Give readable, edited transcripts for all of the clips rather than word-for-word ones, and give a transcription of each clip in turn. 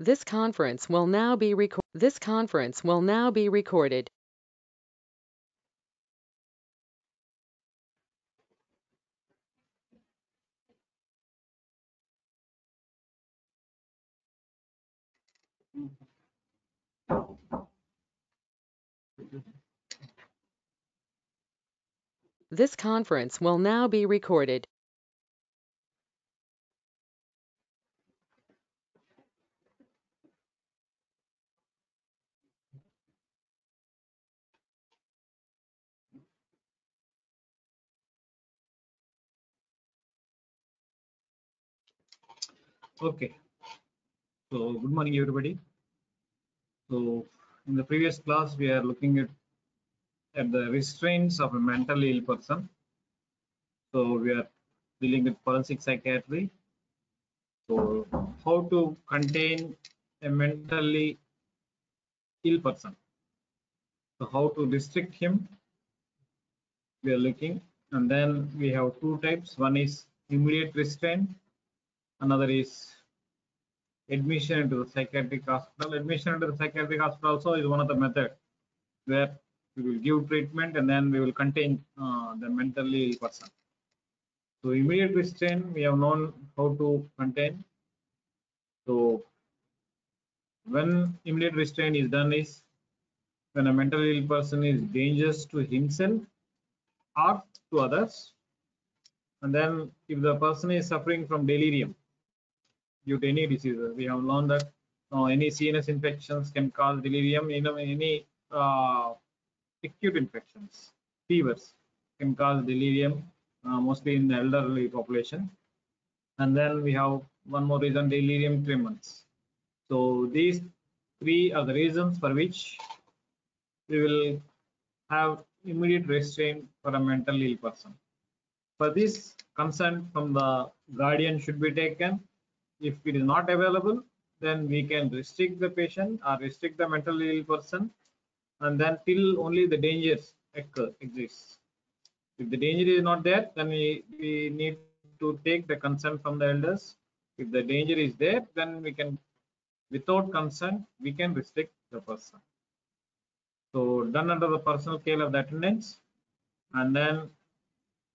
This conference will now be recorded. This conference will now be recorded. This conference will now be recorded. Okay, so good morning everybody. So in the previous class we are looking at the restraints of a mentally ill person. So we are dealing with forensic psychiatry. So how to contain a mentally ill person. So how to restrict him we are looking, and then we have two types. One is immediate restraint, another is admission into the psychiatric hospital. Admission into the psychiatric hospital also is one of the methods where we will give treatment and then we will contain the mentally ill person. So immediate restraint we have known how to contain. So when immediate restraint is done is when a mentally ill person is dangerous to himself or to others, and then if the person is suffering from delirium due to any diseases, we have learned that any CNS infections can cause delirium. Any acute infections, fevers can cause delirium, mostly in the elderly population. And then we have one more reason, delirium tremens. So these three are the reasons for which we will have immediate restraint for a mentally ill person. For this, consent from the guardian should be taken. If it is not available, then we can restrict the patient or restrict the mentally ill person, and then till only the dangers exists. If the danger is not there, then we need to take the consent from the elders. If the danger is there, then we can, without consent, we can restrict the person. So done under the personal care of the attendants, and then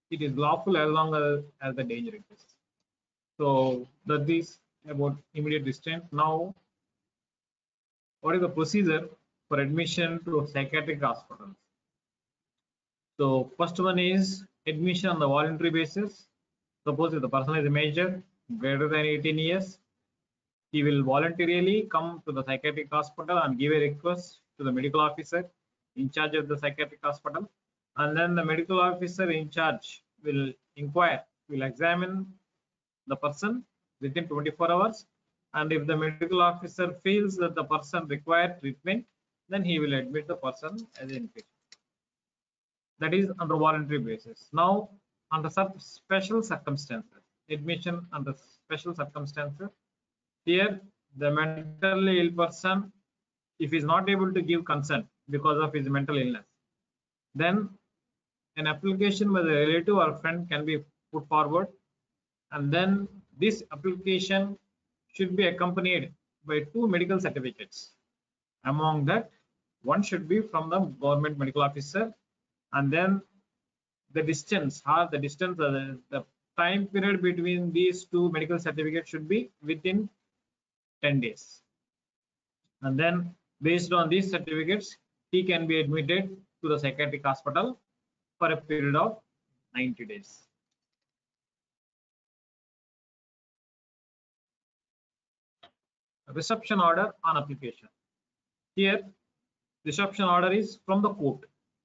it is lawful as long as the danger exists. So that is about immediate restraint. Now, what is the procedure for admission to a psychiatric hospital? So first one is admission on the voluntary basis. Suppose if the person is a major greater than 18 years, he will voluntarily come to the psychiatric hospital and give a request to the medical officer in charge of the psychiatric hospital, and then the medical officer in charge will inquire, will examine the person within 24 hours, and if the medical officer feels that the person requires treatment, then he will admit the person as an inpatient. That is under voluntary basis. Now, under special circumstances, admission under special circumstances, here the mentally ill person, if he is not able to give consent because of his mental illness, then an application by the relative or friend can be put forward, and then this application should be accompanied by 2 medical certificates. Among that, one should be from the government medical officer, and then the distance, the time period between these 2 medical certificates should be within 10 days. And then based on these certificates, he can be admitted to the psychiatric hospital for a period of 90 days. Reception order on application. Here, reception order is from the court,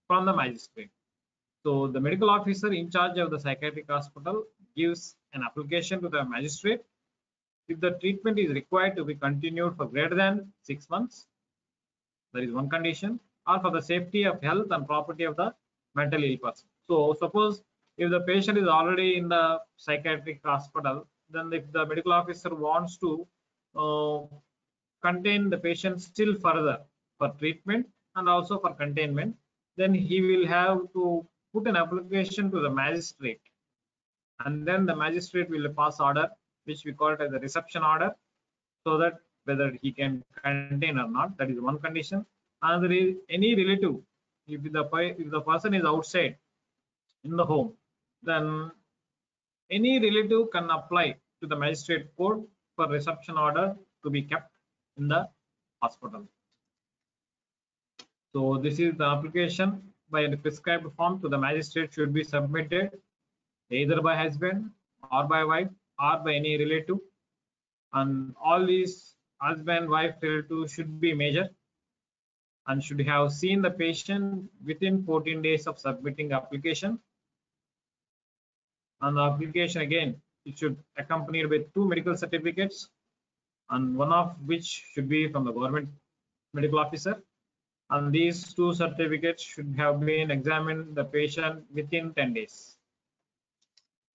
from the magistrate. So the medical officer in charge of the psychiatric hospital gives an application to the magistrate. If the treatment is required to be continued for greater than 6 months, there is one condition, or for the safety of health and property of the mentally ill person. So suppose if the patient is already in the psychiatric hospital, then if the medical officer wants to contain the patient still further for treatment and also for containment, then he will have to put an application to the magistrate, and then the magistrate will pass order, which we call it as the reception order, so that whether he can contain or not. That is one condition. Another is any relative. If the person is outside in the home, then any relative can apply to the magistrate court for reception order to be kept in the hospital. So this is the application by the prescribed form to the magistrate should be submitted either by husband or by wife or by any relative, and all these husband, wife, relative should be major and should have seen the patient within 14 days of submitting the application. And the application again, it should accompanied with 2 medical certificates, and one of which should be from the government medical officer, and these 2 certificates should have been examined the patient within 10 days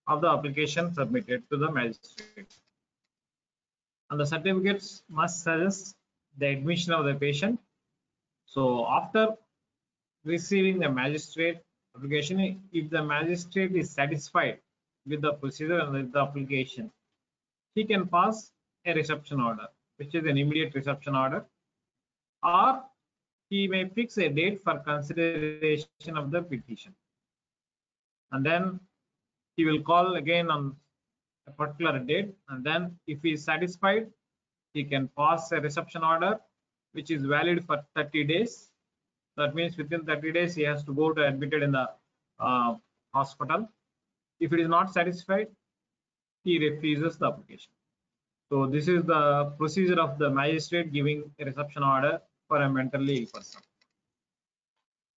of the application submitted to the magistrate. And the certificates must suggest the admission of the patient. So after receiving the magistrate application, if the magistrate is satisfied with the procedure and with the application, he can pass a reception order, which is an immediate reception order, or he may fix a date for consideration of the petition, and then he will call again on a particular date, and then if he is satisfied, he can pass a reception order which is valid for 30 days. That means within 30 days he has to go to admitted in the hospital. If it is not satisfied, he refuses the application. So this is the procedure of the magistrate giving a reception order for a mentally ill person.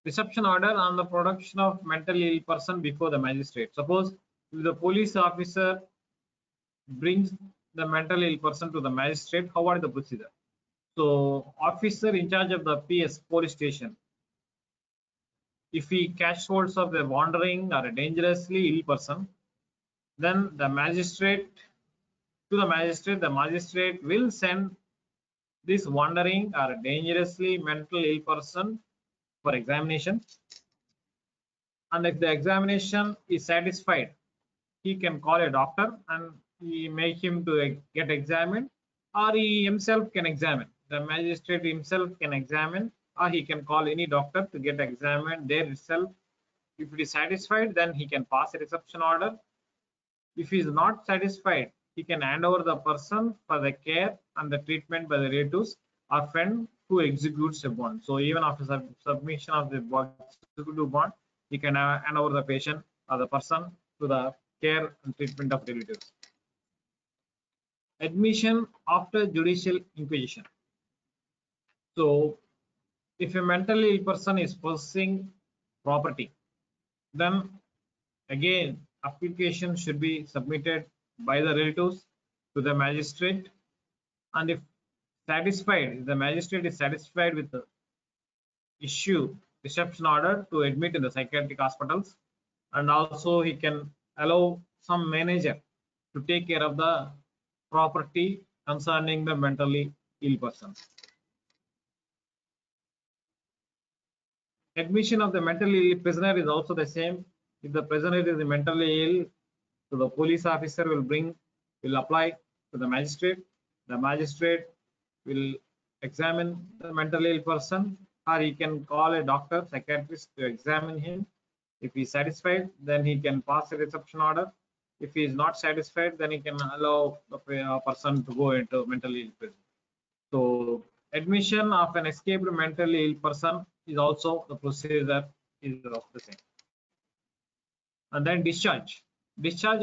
Reception order on the production of mentally ill person before the magistrate. Suppose if the police officer brings the mentally ill person to the magistrate, how is the procedure? So officer in charge of the PS police station, if he catch holds of a wandering or a dangerously ill person, then the magistrate will send this wandering or dangerously mentally ill person for examination, and if the examination is satisfied, he can call a doctor and he make him to get examined, or he himself can examine. The magistrate himself can examine, or he can call any doctor to get examined there itself. If it is satisfied, then he can pass a reception order. If he is not satisfied, he can hand over the person for the care and the treatment by the relatives or friend who executes a bond. So even after submission of the executive bond, he can hand over the patient or the person to the care and treatment of relatives. Admission after judicial inquisition. So if a mentally ill person is possessing property, then again application should be submitted by the relatives to the magistrate, and if satisfied, the magistrate is satisfied with the issue reception order to admit in the psychiatric hospitals, and also he can allow some manager to take care of the property concerning the mentally ill person. Admission of the mentally ill prisoner is also the same. If the prisoner is mentally ill, so the police officer will apply to the magistrate. The magistrate will examine the mentally ill person, or he can call a doctor, psychiatrist to examine him. If he is satisfied, then he can pass a reception order. If he is not satisfied, then he can allow the person to go into mentally ill prison. So admission of an escaped mentally ill person is also the procedure is of the same. And then discharge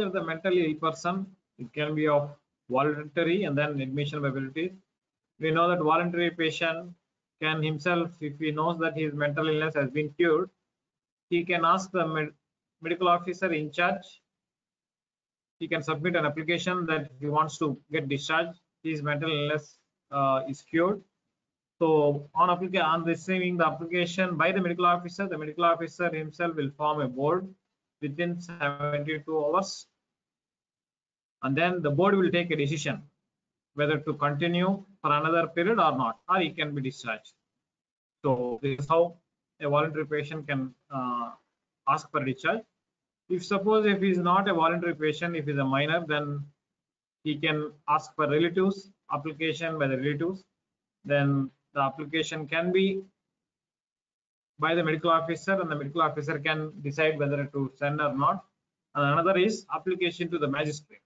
of the mentally ill person, it can be of voluntary and then admission by ability. We know that voluntary patient can himself, if he knows that his mental illness has been cured, he can ask the medical officer in charge. He can submit an application that he wants to get discharged, his mental illness is cured. So on receiving the application by the medical officer himself will form a board within 72 hours, and then the board will take a decision whether to continue for another period or not, or he can be discharged. So this is how a voluntary patient can ask for discharge. If he is not a voluntary patient, if he is a minor, then he can ask for relatives application by the relatives, then the application can be by the medical officer, and the medical officer can decide whether to send or not. And another is application to the magistrate.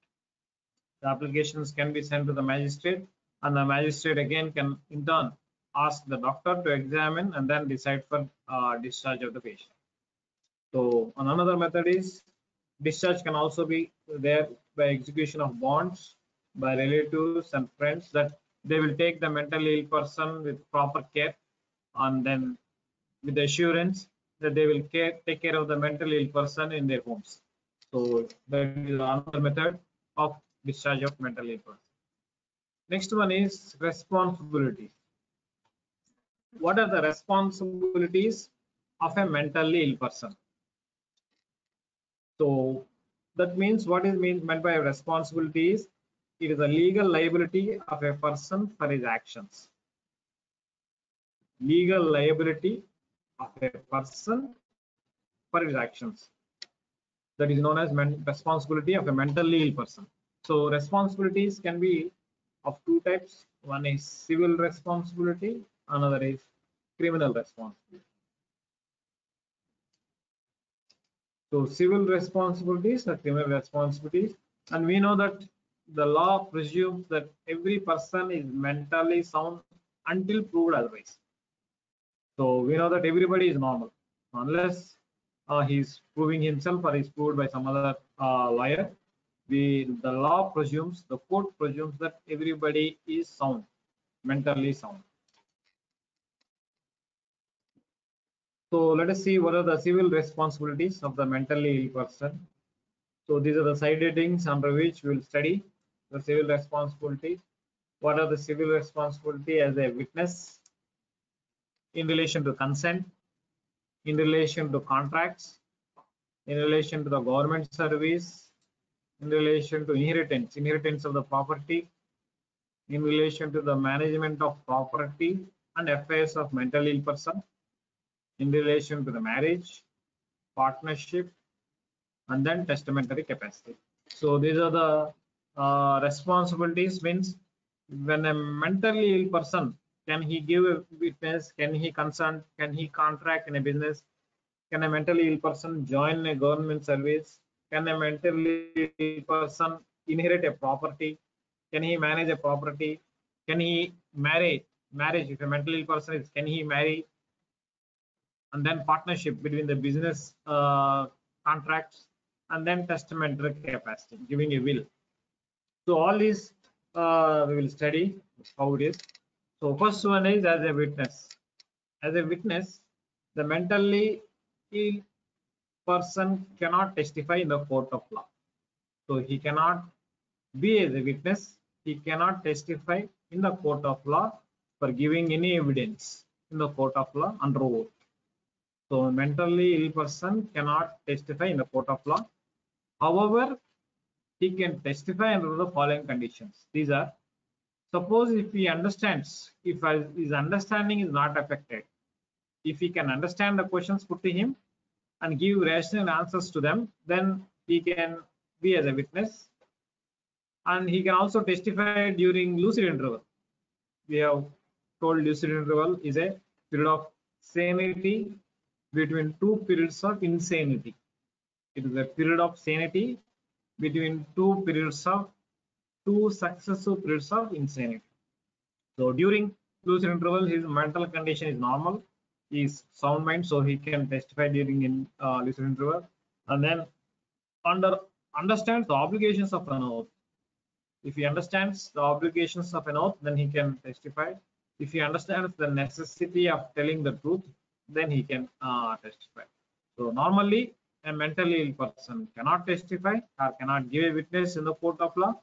The applications can be sent to the magistrate, and the magistrate again can in turn ask the doctor to examine and then decide for discharge of the patient. So another method is discharge can also be there by execution of bonds by relatives and friends, that they will take the mentally ill person with proper care, and then with the assurance that they will take care of the mentally ill person in their homes. So that is another method of discharge of mentally ill person. Next one is responsibilities. What are the responsibilities of a mentally ill person? So that means what is meant by a responsibility is it is a legal liability of a person for his actions. Legal liability of a person for his actions. That is known as responsibility of a mentally ill person. So responsibilities can be of two types. One is civil responsibility, another is criminal responsibility. So civil responsibilities are criminal responsibilities, and we know that the law presumes that every person is mentally sound until proved otherwise. So we know that everybody is normal unless he's proving himself or he's proved by some other lawyer. The law presumes, the court presumes that everybody is sound, mentally sound. So let us see what are the civil responsibilities of the mentally ill person. So these are the side headings under which we will study the civil responsibilities. What are the civil responsibility as a witness, in relation to consent, in relation to contracts, in relation to the government service, in relation to inheritance of the property, in relation to the management of property and affairs of mentally ill person, in relation to the marriage, partnership, and then testamentary capacity. So these are the responsibilities. Means when a mentally ill person, can he give a witness, can he consent, can he contract in a business, can a mentally ill person join a government service, can a mentally ill person inherit a property, can he manage a property, can he marriage, if a mentally ill person is, can he marry, and then partnership between the business contracts, and then testamentary capacity, giving a will. So all these we will study how it is. So first one is as a witness. As a witness, the mentally ill person cannot testify in the court of law. So he cannot be as a witness. He cannot testify in the court of law for giving any evidence in the court of law under oath. So a mentally ill person cannot testify in the court of law. However, he can testify under the following conditions. These are: suppose if he understands, if his understanding is not affected, if he can understand the questions put to him and give rational answers to them, then he can be as a witness. And he can also testify during lucid interval. We have told lucid interval is a period of sanity between two periods of insanity. It is a period of sanity between two successive periods of insanity. So during lucid interval, his mental condition is normal. He is sound mind, so he can testify during lucid interval. And then understands the obligations of an oath. If he understands the obligations of an oath, then he can testify. If he understands the necessity of telling the truth, then he can testify. So normally, a mentally ill person cannot testify or cannot give a witness in the court of law.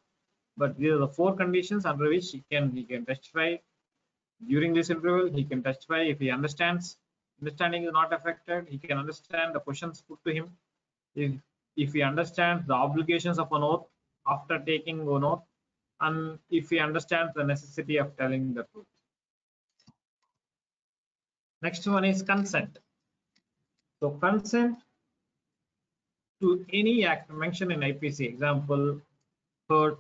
But these are the four conditions under which he can testify during this interval. He can testify if he understands. Understanding is not affected. He can understand the questions put to him. If he understands the obligations of an oath after taking an oath, and if he understands the necessity of telling the truth. Next one is consent. So consent to any act mentioned in IPC, example, hurt,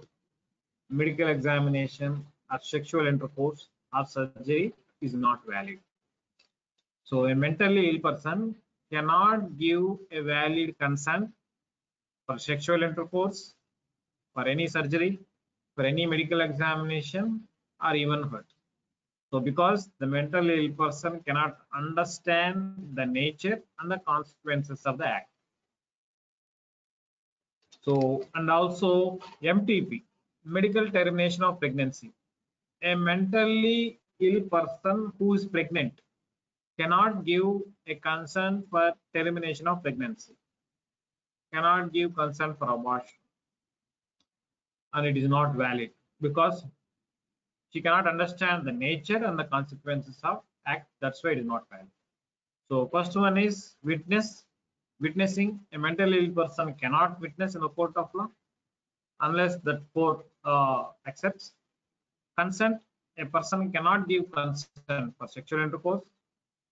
medical examination, or sexual intercourse or surgery is not valid. So a mentally ill person cannot give a valid consent for sexual intercourse, for any surgery, for any medical examination, or even hurt. So because the mentally ill person cannot understand the nature and the consequences of the act. So, and also MTP, medical termination of pregnancy. A mentally ill person who is pregnant cannot give a consent for termination of pregnancy, cannot give consent for abortion, and it is not valid because she cannot understand the nature and the consequences of act. That's why it is not valid. So first one is witnessing. A mentally ill person cannot witness in the court of law unless the court accepts. Consent, a person cannot give consent for sexual intercourse,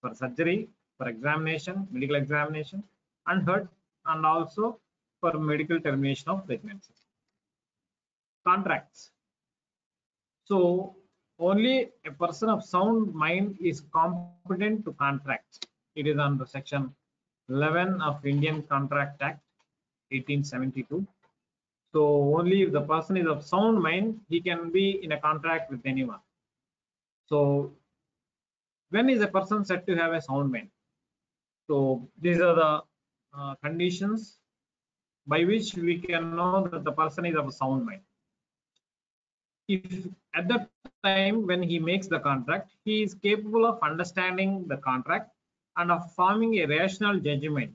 for surgery, for examination, medical examination, unheard, and also for medical termination of pregnancy. Contracts. So only a person of sound mind is competent to contract. It is under section 11 of Indian Contract Act 1872. So only if the person is of sound mind, he can be in a contract with anyone. So when is a person said to have a sound mind? So these are the conditions by which we can know that the person is of a sound mind. If at the time when he makes the contract, he is capable of understanding the contract and of forming a rational judgment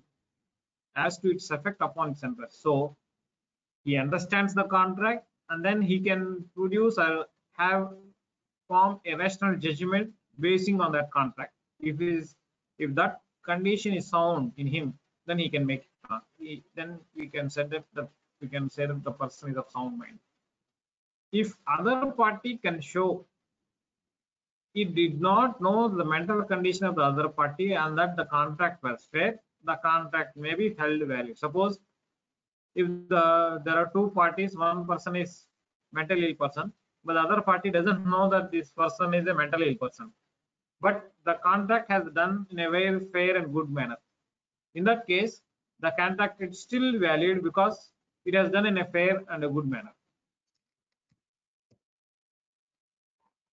as to its effect upon its interest. So he understands the contract and then he can produce or form a rational judgment basing on that contract. If that condition is sound in him, then he can make then we can say that the person is of sound mind. If other party can show it did not know the mental condition of the other party and that the contract was fair, the contract may be held valid. Suppose if there are two parties, one person is mentally ill person, but the other party doesn't know that this person is a mentally ill person, but the contract has done in a very fair and good manner. In that case, the contract is still valid because it has done in a fair and a good manner.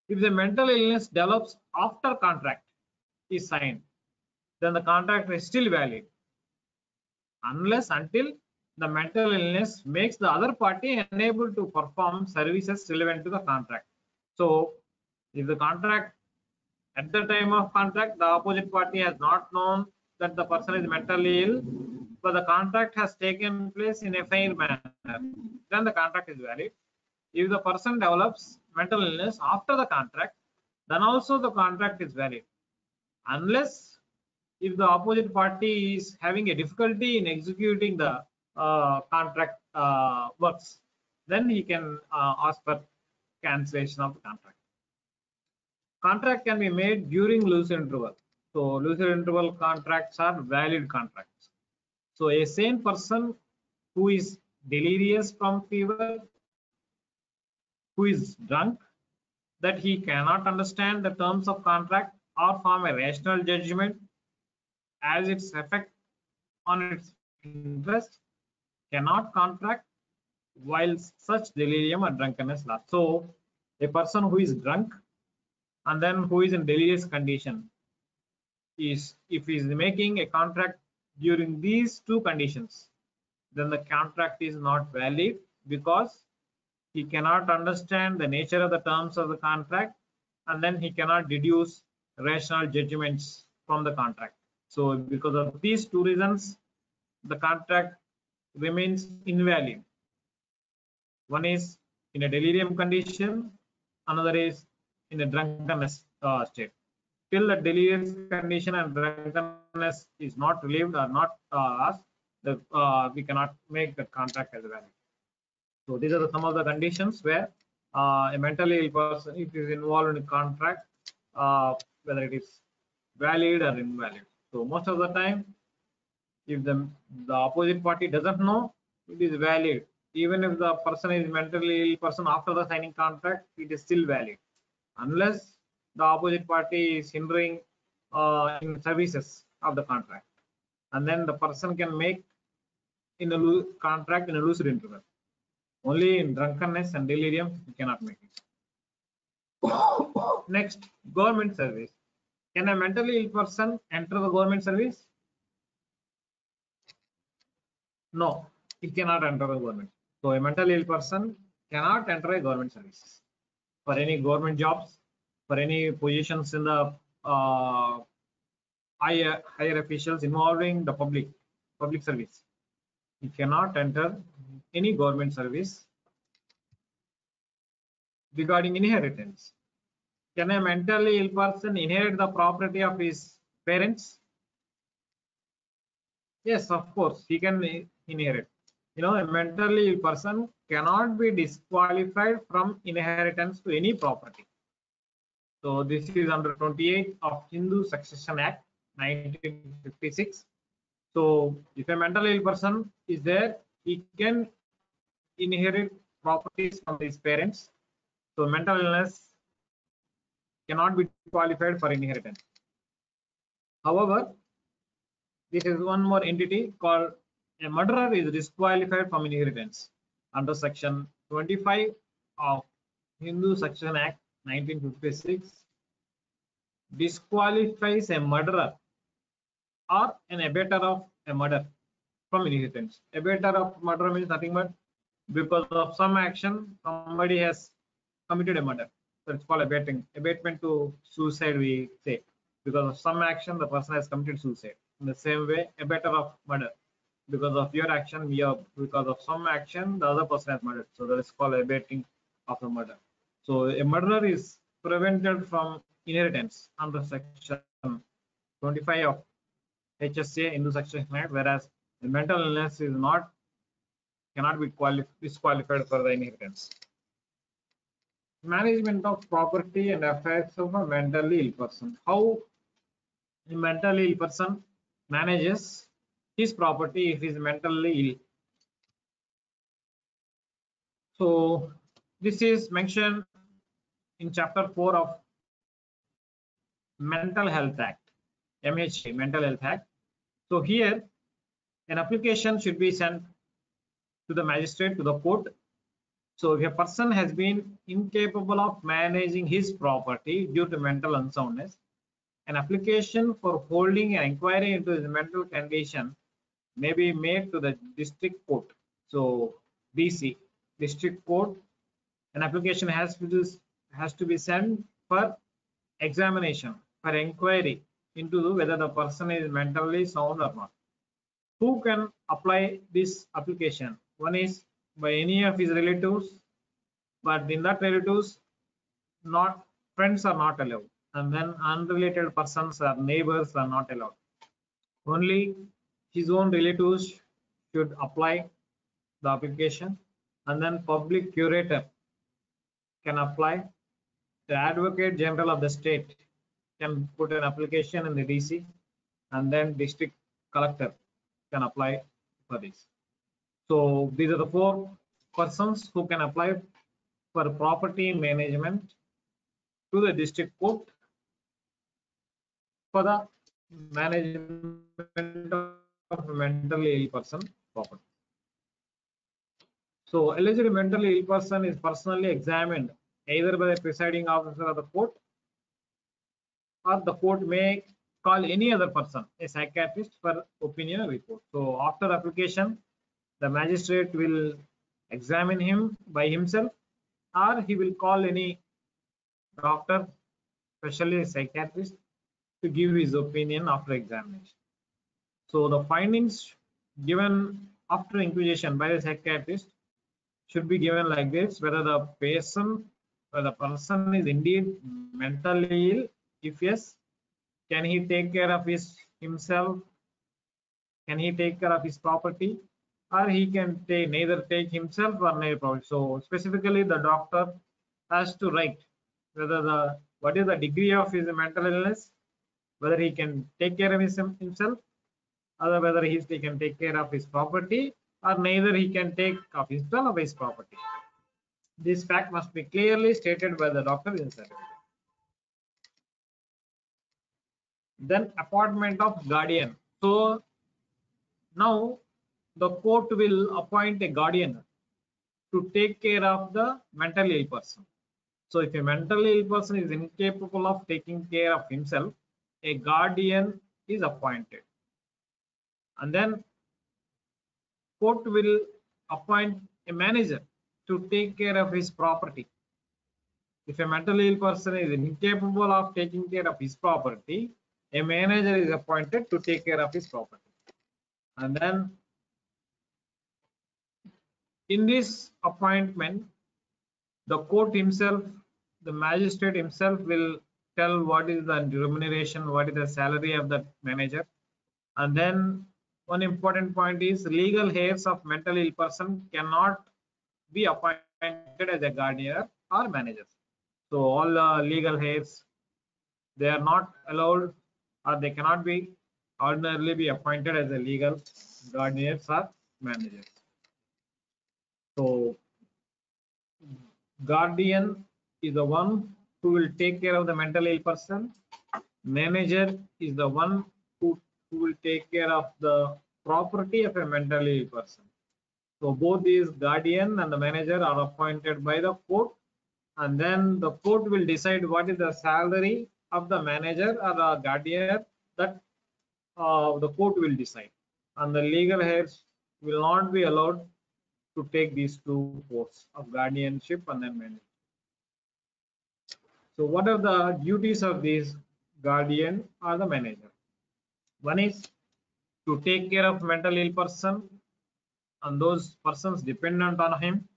If the mental illness develops after contract is signed, then the contract is still valid unless until the mental illness makes the other party unable to perform services relevant to the contract. So if the contract, at the time of contract, the opposite party has not known that the person is mentally ill, but the contract has taken place in a fair manner, then the contract is valid. If the person develops mental illness after the contract, then also the contract is valid, unless if the opposite party is having a difficulty in executing the contract works, then he can ask for cancellation of the contract. Contract can be made during lucid interval. So lucid interval contracts are valid contracts. So a sane person who is delirious from fever, who is drunk, that he cannot understand the terms of contract or form a rational judgment as its effect on its interest, cannot contract while such delirium or drunkenness lasts. So a person who is drunk and then who is in delirious condition is, if he is making a contract during these two conditions, then the contract is not valid because he cannot understand the nature of the terms of the contract and then he cannot deduce rational judgments from the contract. So because of these two reasons, the contract remains invalid. One is in a delirium condition, another is in a drunkenness state. Till the delirious condition and drunkenness is not relieved or not asked, we cannot make the contract as valid. So these are some of the conditions where a mentally ill person, if is involved in a contract, whether it is valid or invalid. So most of the time, if the opposite party doesn't know, it is valid even if the person is mentally ill person after the signing contract, it is still valid unless the opposite party is hindering in services of the contract, and then the person can make in a contract in a lucid interval. Only in drunkenness and delirium you cannot make it. Next, government service. Can a mentally ill person enter the government service? No, he cannot enter the government. So a mentally ill person cannot enter a government service for any government jobs, for any positions in the higher officials involving the public service. He cannot enter any government service. Regarding inheritance, can a mentally ill person inherit the property of his parents? Yes, of course, he can inherit. A mentally ill person cannot be disqualified from inheritance to any property. So this is under 28 of Hindu Succession Act 1956. So if a mentally ill person is there, he can inherit properties from his parents. So mental illness cannot be qualified for inheritance. However, this is one more entity called a murderer is disqualified from inheritance under section 25 of Hindu Succession Act 1956. Disqualifies a murderer or an abettor of a murder from inheritance. Abettor of murder means nothing but because of some action somebody has committed a murder. So it's called abetting. Abatement to suicide we say. Because of some action the person has committed suicide. In the same way, abettor of murder. Because of your action, because of some action, the other person has murdered. So that is called abetting of a murder. So a murderer is prevented from inheritance under section 25 of HSA Hindu Succession Act, whereas the mental illness is cannot be disqualified for the inheritance. Management of property and affairs of a mentally ill person. How a mentally ill person manages his property if he is mentally ill. So this is mentioned in chapter 4 of Mental Health Act, MHA, Mental Health Act. So here an application should be sent to the magistrate, to the court. So if a person has been incapable of managing his property due to mental unsoundness, an application for holding an inquiry into his mental condition may be made to the district court. So DC, district court, an application has to be sent for examination, for inquiry into whether the person is mentally sound or not. Who can apply this application? One is by any of his relatives, but in that relatives, not friends are not allowed, and then unrelated persons or neighbors are not allowed. Only his own relatives should apply the application, and then public curator can apply. The Advocate General of the state can put an application in the DC, and then district collector can apply for this. So these are the 4 persons who can apply for property management to the district court for the management of mentally ill person property. So alleged mentally ill person is personally examined either by the presiding officer of the court, or the court may call any other person, a psychiatrist, for opinion or report. So after application, the magistrate will examine him by himself, or he will call any doctor, especially a psychiatrist, to give his opinion after examination. So the findings given after inquisition by the psychiatrist should be given like this: whether the person is indeed mentally ill. If yes, can he take care of himself? Can he take care of his property? Or he can neither take himself or neither property. So specifically, the doctor has to write whether what is the degree of his mental illness, whether he can take care of himself, or whether he can take care of his property, or neither he can take of himself or his property. This fact must be clearly stated by the doctor in the certificate. Then appointment of guardian. So now the court will appoint a guardian to take care of the mentally ill person. So if a mentally ill person is incapable of taking care of himself, a guardian is appointed. And then court will appoint a manager to take care of his property. If a mentally ill person is incapable of taking care of his property, a manager is appointed to take care of his property. And then in this appointment, the court himself, the magistrate himself will tell what is the remuneration, what is the salary of the manager. And then one important point is legal heirs of mentally ill person cannot be appointed as a guardian or manager. So all legal heirs, they are not allowed, or they cannot be ordinarily be appointed as a legal guardians or managers. So guardian is the one who will take care of the mentally ill person. Manager is the one who will take care of the property of a mentally ill person. So both these guardian and the manager are appointed by the court, and then the court will decide what is the salary of the manager or the guardian, that the court will decide. And the legal heirs will not be allowed to take these two posts of guardianship and then manager. So what are the duties of this guardian or the manager? One is to take care of mentally ill person and those persons dependent on him.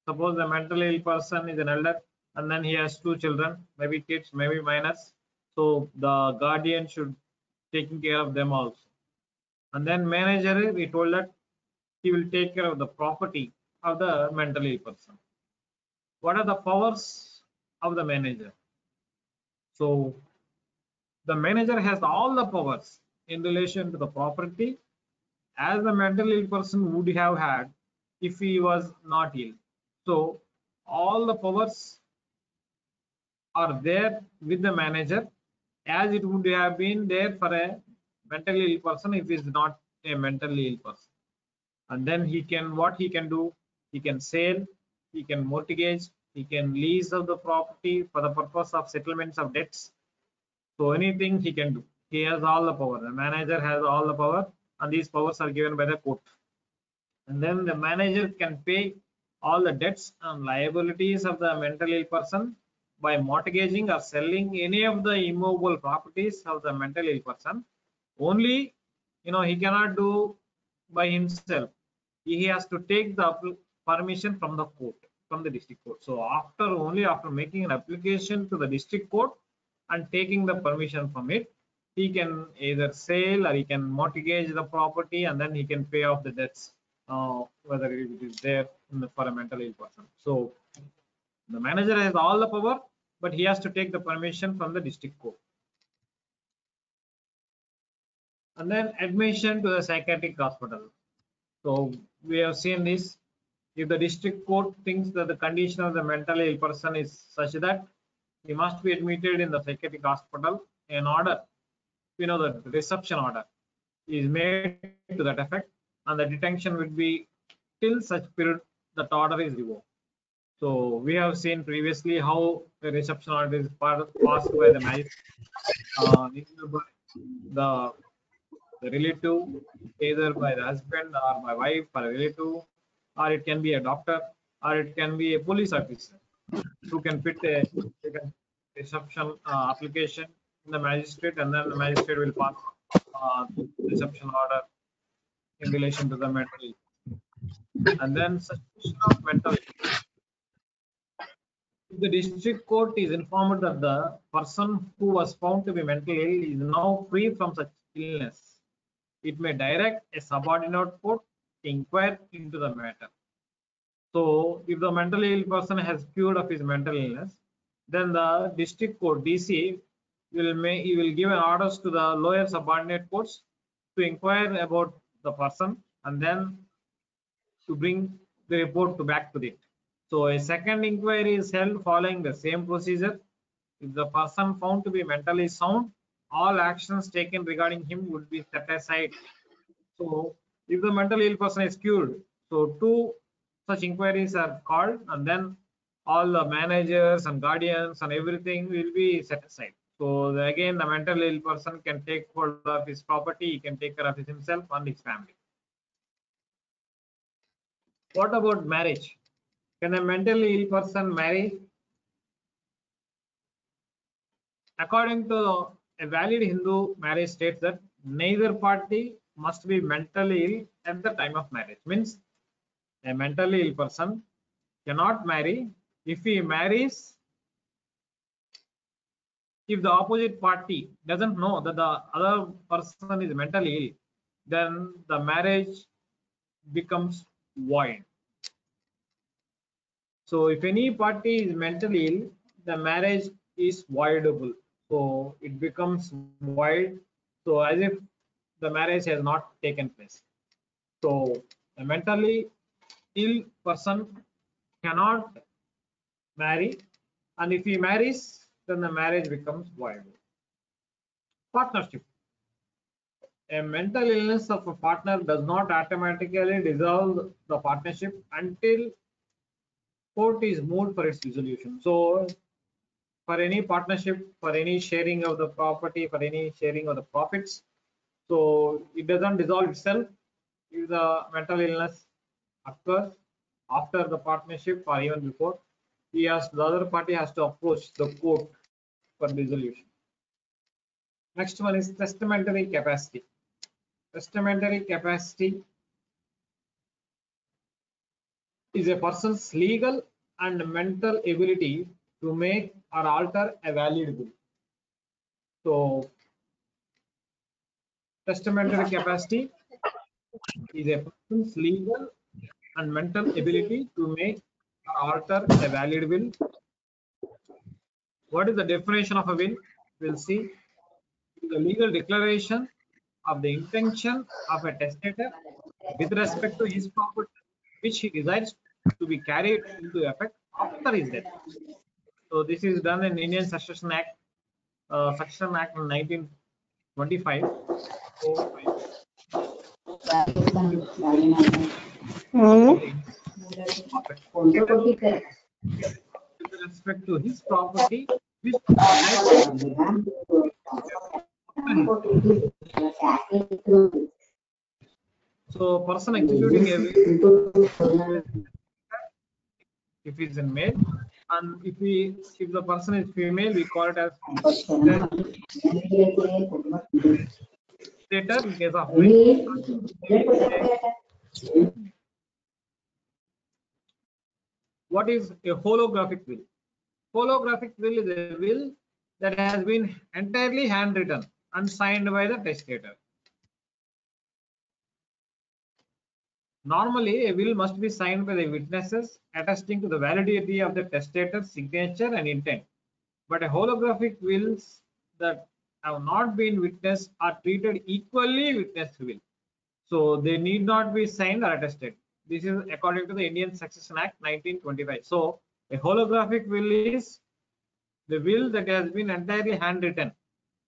Suppose the mentally ill person is an elder and then he has two children, maybe kids, maybe minors. So the guardian should taking care of them also. And then manager, we told that he will take care of the property of the mentally ill person. What are the powers of the manager? So the manager has all the powers in relation to the property as the mentally ill person would have had if he was not ill. So all the powers are there with the manager as it would have been there for a mentally ill person if he is not a mentally ill person. And then he can, what he can do, he can sell, he can mortgage, he can lease of the property for the purpose of settlements of debts. So anything he can do. He has all the power. The manager has all the power, and these powers are given by the court. And then the manager can pay all the debts and liabilities of the mentally ill person by mortgaging or selling any of the immovable properties of the mentally ill person. Only, he cannot do by himself. He has to take the permission from the court, from the district court. So only after making an application to the district court and taking the permission from it, he can either sell or he can mortgage the property, and then he can pay off the debts, whether it is there for a mentally ill person. So the manager has all the power, but he has to take the permission from the district court. And then admission to the psychiatric hospital. So we have seen this. If the district court thinks that the condition of the mentally ill person is such that he must be admitted in the psychiatric hospital, an order, the reception order is made to that effect, and the detention will be till such period that order is revoked. So we have seen previously how the reception order is passed by the magistrate, the relative, either by the husband or by wife or a relative, or it can be a doctor, or it can be a police officer who can fit a reception application in the magistrate, and then the magistrate will pass the reception order in relation to the mental illness. And then suspicion of mental illness. If the district court is informed that the person who was found to be mentally ill is now free from such illness, it may direct a subordinate court to inquire into the matter. So if the mentally ill person has cured of his mental illness, then the district court DC will give an orders to the lower subordinate courts to inquire about the person, and then to bring the report to back to it. So a second inquiry is held following the same procedure. If the person found to be mentally sound, all actions taken regarding him would be set aside. So if the mentally ill person is cured, so two such inquiries are called, and then all the managers and guardians and everything will be set aside. So again, the mentally ill person can take hold of his property, he can take care of himself and his family. What about marriage? Can a mentally ill person marry? According to a valid Hindu marriage states that neither party must be mentally ill at the time of marriage. Means a mentally ill person cannot marry. If he marries, if the opposite party doesn't know that the other person is mentally ill, then the marriage becomes void. So if any party is mentally ill, the marriage is voidable. So it becomes void. So as if the marriage has not taken place. So a mentally ill person cannot marry, and if he marries, then the marriage becomes void. Partnership. A mental illness of a partner does not automatically dissolve the partnership until court is moved for its resolution. So for any partnership, for any sharing of the property, for any sharing of the profits, so it doesn't dissolve itself. If the mental illness occurs after the partnership or even before, the other party has to approach the court for resolution. Next one is testamentary capacity. Testamentary capacity is a person's legal and mental ability to make or alter a valid will. So testamentary capacity is a person's legal and mental ability to make or alter a valid will. What is the definition of a will? We'll see. The legal declaration of the intention of a testator with respect to his property, which he decides to be carried into effect after his death. So this is done in Indian Succession Act, Succession Act 1925. So, with respect to his property, which so person executing a will, if he's a male, and if the person is female, we call it as testator in case of will. What is a holographic will? Holographic will is a will that has been entirely handwritten and signed by the testator. Normally, a will must be signed by the witnesses attesting to the validity of the testator's signature and intent. But a holographic wills that have not been witnessed are treated equally with test will. So they need not be signed or attested. This is according to the Indian Succession Act 1925. So a holographic will is the will that has been entirely handwritten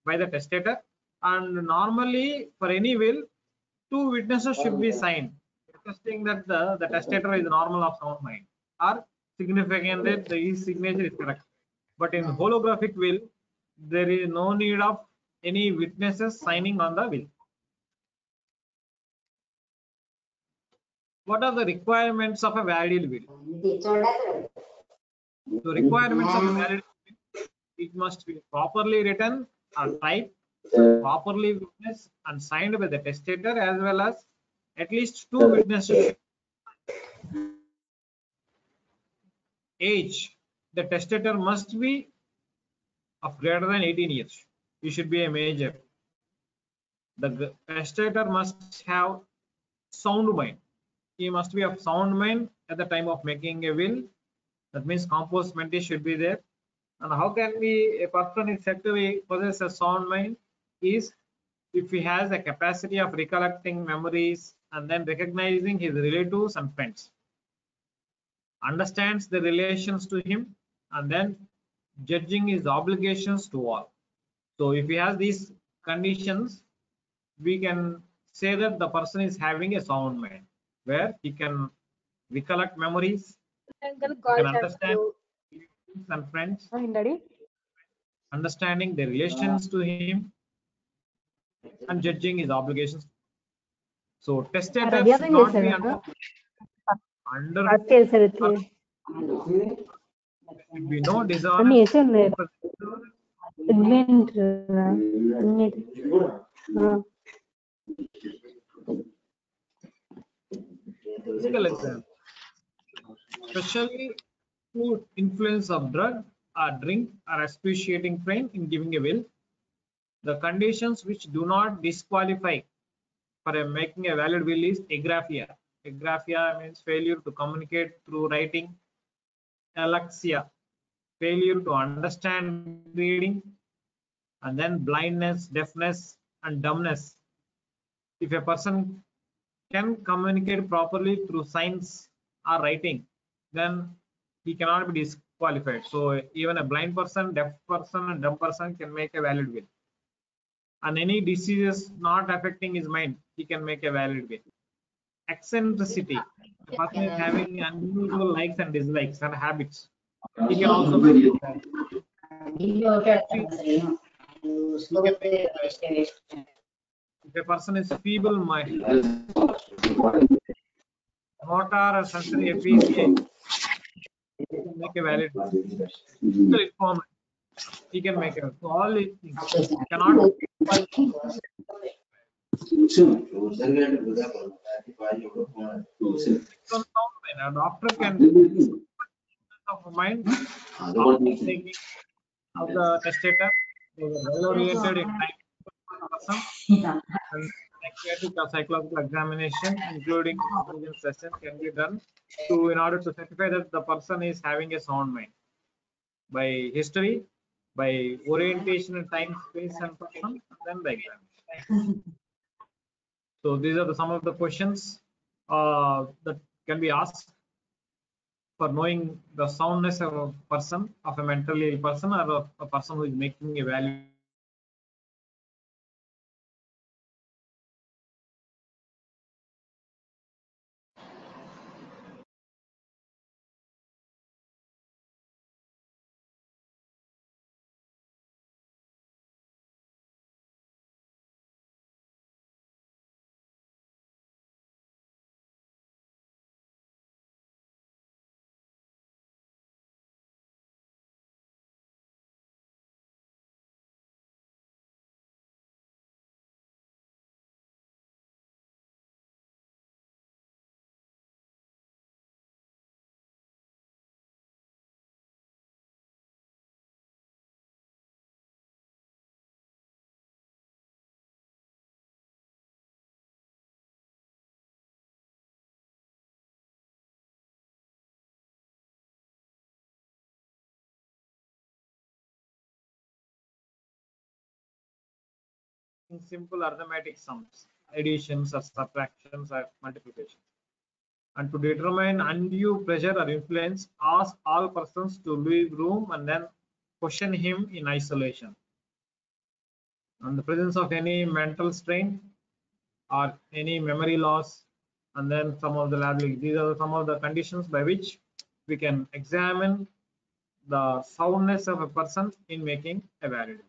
by the testator, and normally for any will, two witnesses should be signed, attesting that the testator is normal of sound mind or significant that his signature is correct. But in holographic will, there is no need of any witnesses signing on the will. What are the requirements of a valid will? The requirements of a valid will, it must be properly written or typed, properly witnessed and signed by the testator, as well as at least two witnesses. Age, the testator must be of greater than 18 years. He should be a major. The testator must have sound mind. He must be of sound mind at the time of making a will. That means compos mentis should be there. And how can a person is said to possess a sound mind? Is if he has the capacity of recollecting memories and then recognizing his relatives and friends, understands the relations to him, and then judging his obligations to all. So if he has these conditions, we can say that the person is having a sound mind, where he can recollect memories, Uncle he call can chat understand to relatives and friends, Daddy. understanding the relations to him, and judging his obligations. So testator should not be under should be no dishonest physical exam, especially through influence of drug or drink or asphyxiating train in giving a will. The conditions which do not disqualify for making a valid will is agraphia. Agraphia means failure to communicate through writing. Alexia, failure to understand reading, and then blindness, deafness, and dumbness. If a person can communicate properly through signs or writing, then he cannot be disqualified. So even a blind person, deaf person, and dumb person can make a valid will. And any diseases not affecting his mind, he can make a valid will. Eccentricity, the person is having unusual likes and dislikes and habits, he can also make it valid. If a person is feeble minded, motor or sensory aphasia, he can make a valid will. He can make a, so all these things cannot. A doctor can of mind after taking of the testator, they were well oriented in time person, and psychiatric or psychological examination, including intelligence session, can be done to in order to certify that the person is having a sound mind by history, by orientation in time, space, and person, and then the examination. So these are some of the questions that can be asked for knowing the soundness of a person, of a mentally ill person, or a person who is making a value. In simple arithmetic sums, additions or subtractions or multiplications. And to determine undue pressure or influence, ask all persons to leave room and then question him in isolation. And the presence of any mental strain or any memory loss, and then some of the liability. These are some of the conditions by which we can examine the soundness of a person in making a valid will.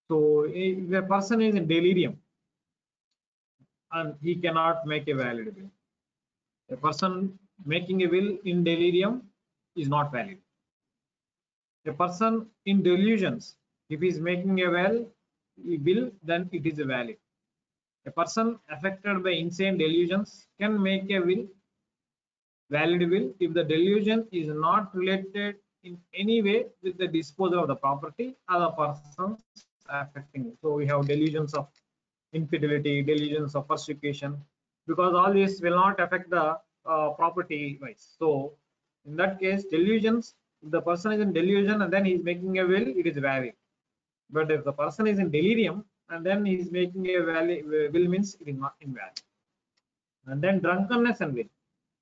So if a person is in delirium and he cannot make a valid will, a person making a will in delirium is not valid. A person in delusions, if he is making a will, then it is valid. A person affected by insane delusions can make a will, valid will, if the delusion is not related in any way with the disposal of the property or the persons affecting it. So we have delusions of infidelity, delusions of persecution, because all these will not affect the property wise. So in that case, delusions, if the person is in delusion and then he is making a will, it is valid. But if the person is in delirium and then he is making a will, means it is not invalid. And then drunkenness and will.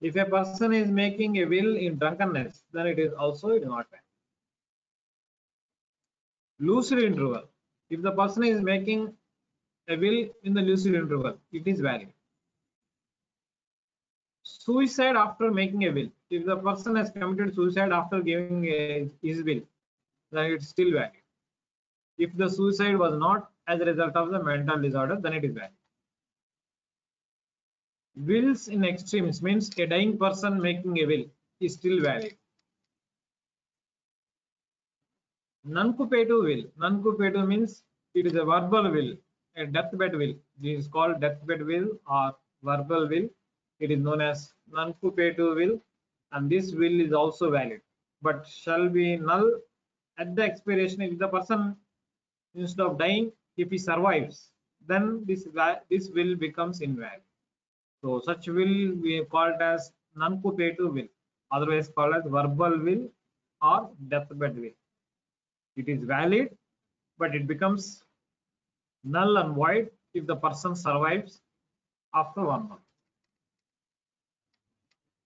If a person is making a will in drunkenness, then it is also not valid. Lucid interval. If the person is making a will in the lucid interval, it is valid. Suicide after making a will. If the person has committed suicide after giving his will, then it's still valid. If the suicide was not as a result of the mental disorder, then it is valid. Wills in extremes means a dying person making a will is still valid. Non-cooperative will. Non-cooperative means it is a verbal will, a deathbed will. This is called deathbed will or verbal will. It is known as non-cooperative will, and this will is also valid, but shall be null at the expiration. If the person, instead of dying, if he survives, then this will becomes invalid. So such will be called as non-cooperative will, otherwise called as verbal will or deathbed will. It is valid, but it becomes null and void if the person survives after 1 month.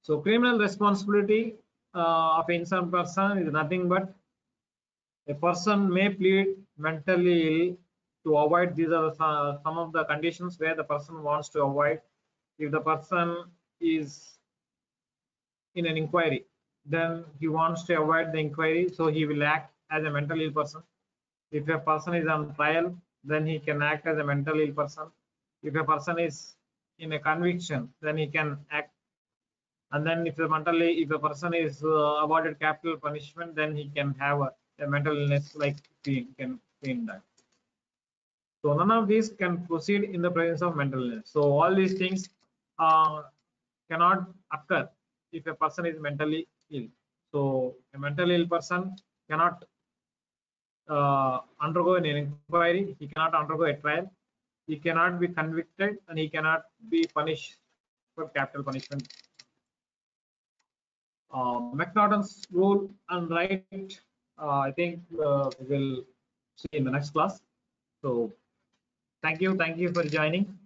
So criminal responsibility of innocent person is nothing but a person may plead mentally ill to avoid. These are some of the conditions where the person wants to avoid. If the person is in an inquiry, then he wants to avoid the inquiry, so he will act as a mentally ill person. If a person is on trial, then he can act as a mentally ill person. If a person is in a conviction, then he can act. And then if a person is awarded capital punishment, then he can have a mental illness like he can claim that. So none of these can proceed in the presence of mental illness. So all these things cannot occur if a person is mentally ill. So a mentally ill person cannot undergo an inquiry, he cannot undergo a trial, he cannot be convicted, and he cannot be punished for capital punishment. McNaughton's rule and right, I think we will see in the next class. So thank you for joining.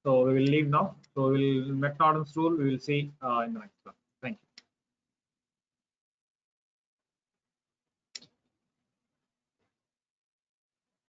So we will leave now. So McNaughton's rule we will see in the next class.